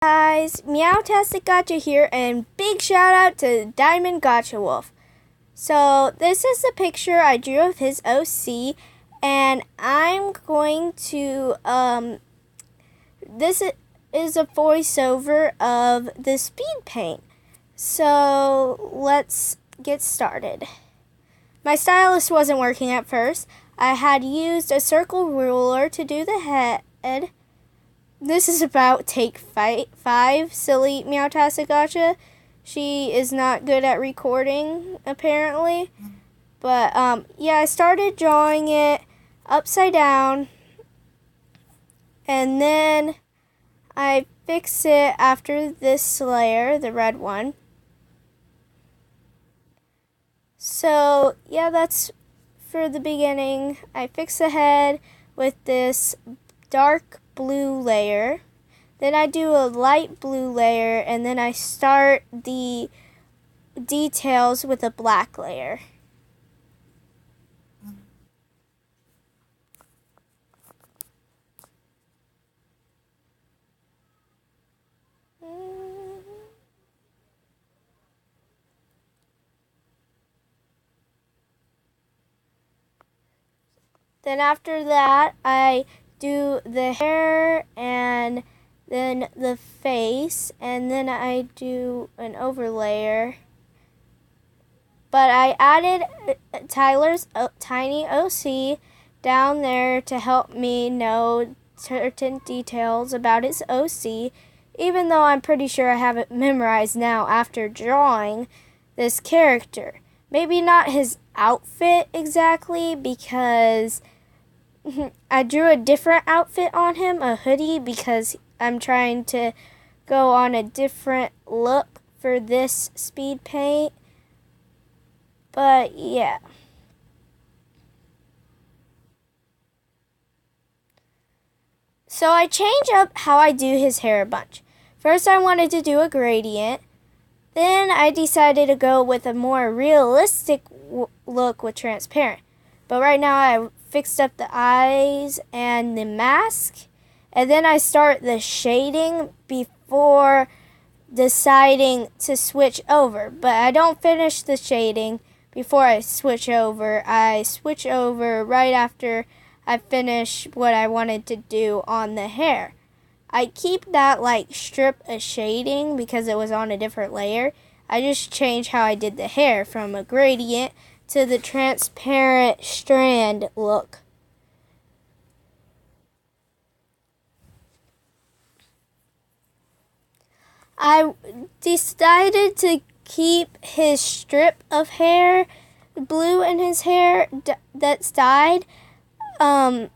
Guys, Meowtastic Gacha here, and big shout out to Dimondwolf. So this is a picture I drew of his OC, and I'm going to this is a voiceover of the speed paint. So let's get started. My stylus wasn't working at first. I had used a circle ruler to do the head. This is about take 5, silly Meowtastic Gacha. She is not good at recording, apparently. But, yeah, I started drawing it upside down. And then I fix it after this layer, the red one. So, yeah, that's for the beginning. I fix the head with this dark blue layer. Then I do a light blue layer, and then I start the details with a black layer. Then after that, I do the hair and then the face, and then I do an overlayer. But I added Tyler's tiny OC down there to help me know certain details about his OC, even though I'm pretty sure I have it memorized now after drawing this character. Maybe not his outfit exactly, because I drew a different outfit on him, a hoodie, because I'm trying to go on a different look for this speed paint. But yeah. So I change up how I do his hair a bunch. First I wanted to do a gradient. Then I decided to go with a more realistic look with transparent. But right now I fixed up the eyes and the mask, and then I start the shading before deciding to switch over. But I don't finish the shading before I switch over. I switch over right after I finish what I wanted to do on the hair. I keep that like strip of shading because it was on a different layer. I just changed how I did the hair from a gradient to the transparent strand look. I decided to keep his strip of hair, blue in his hair that's dyed, like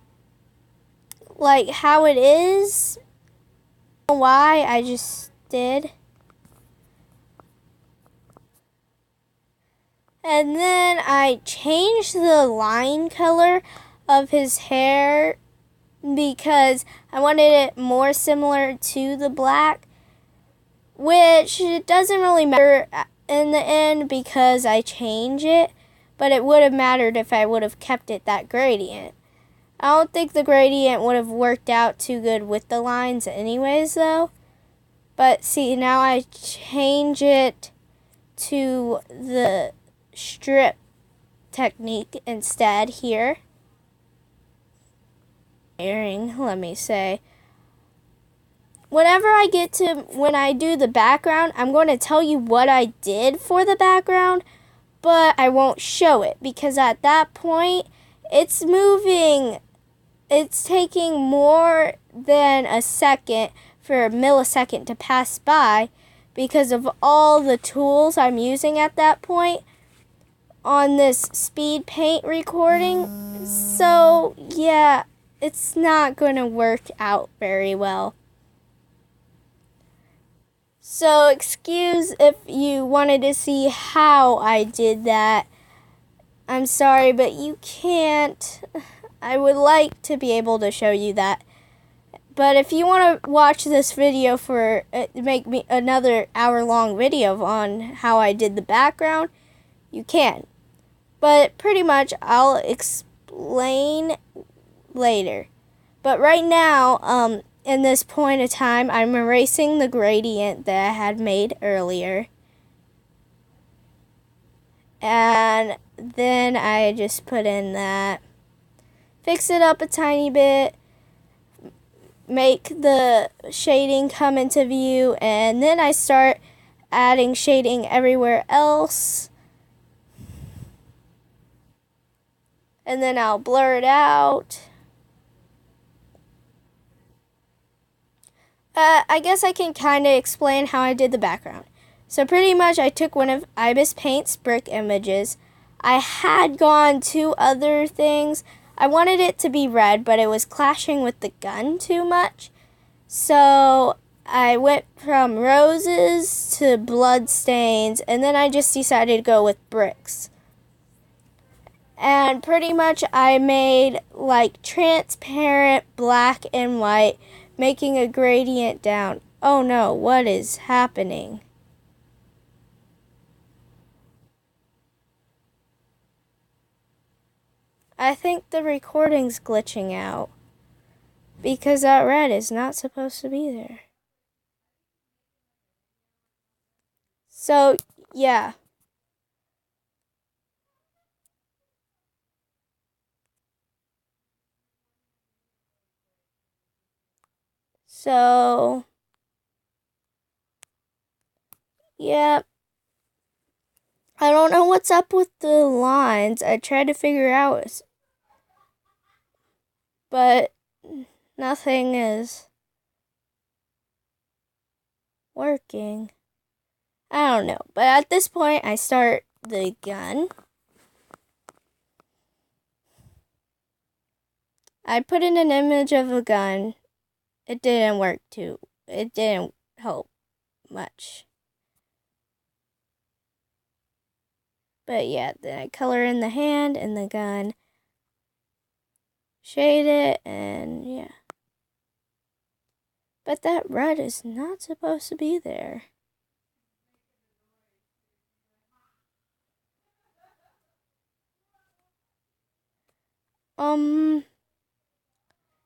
how it is. Why, I just did. And then I changed the line color of his hair because I wanted it more similar to the black, which doesn't really matter in the end because I change it, but it would have mattered if I would have kept it that gradient. I don't think the gradient would have worked out too good with the lines anyways though. But see, now I change it to the strip technique instead here. Let me say. Whenever I get to when I do the background, I'm going to tell you what I did for the background, but I won't show it because at that point it's moving. It's taking more than a second for a millisecond to pass by because of all the tools I'm using at that point on this speed paint recording. So yeah, it's not going to work out very well. So excuse if you wanted to see how I did that. I'm sorry, but you can't. I would like to be able to show you that. But if you want to watch this video for make me another hour-long video on how I did the background, you can. But pretty much I'll explain later. But right now, in this point of time, I'm erasing the gradient that I had made earlier. And then I just put in that, fix it up a tiny bit, make the shading come into view, and then I start adding shading everywhere else. And then I'll blur it out. I guess I can kind of explain how I did the background. So pretty much I took one of Ibis Paint's brick images. I had gone to other things. I wanted it to be red, but it was clashing with the gun too much. So I went from roses to blood stains, and then I just decided to go with bricks. And pretty much I made like transparent black and white, making a gradient down. Oh no, what is happening? I think the recording's glitching out because that red is not supposed to be there. So, yeah. So, yeah. I don't know what's up with the lines. I tried to figure out, but nothing is working. I don't know. But at this point, I start the gun. I put in an image of a gun. It didn't work too. It didn't help much. But yeah, then I color in the hand and the gun. Shade it, and yeah. But that red is not supposed to be there.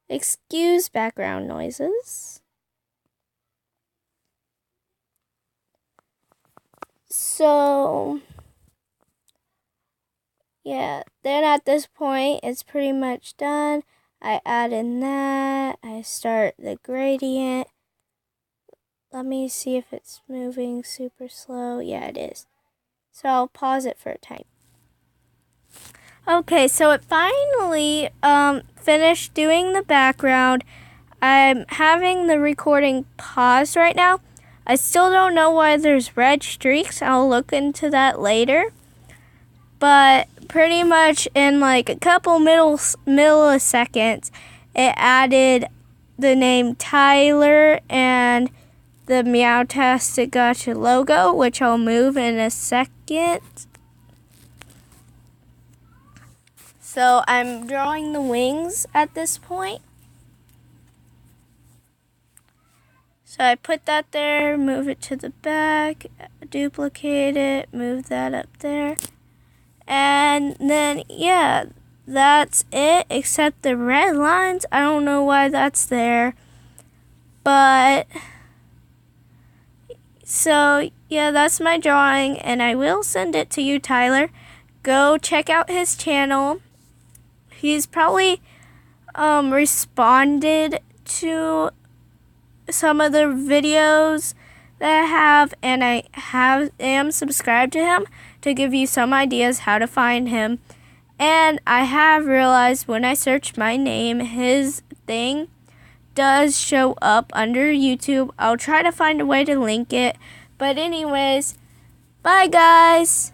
Excuse background noises. So, yeah, then at this point, it's pretty much done. I add in that. I start the gradient. Let me see if it's moving super slow. Yeah, it is. So I'll pause it for a time. Okay, so it finally finished doing the background. I'm having the recording paused right now. I still don't know why there's red streaks. I'll look into that later. But pretty much in like a couple milliseconds, it added the name Tyler and the Meowtastic Gacha logo, which I'll move in a second. So I'm drawing the wings at this point. So I put that there, move it to the back, duplicate it, move that up there. And then, yeah, that's it, except the red lines. I don't know why that's there. But, so, yeah, that's my drawing, and I will send it to you, Tyler. Go check out his channel. He's probably responded to some of the videos that I have, and I am subscribed to him to give you some ideas how to find him. And I have realized when I search my name, his thing does show up under YouTube. I'll try to find a way to link it. But anyways, bye guys.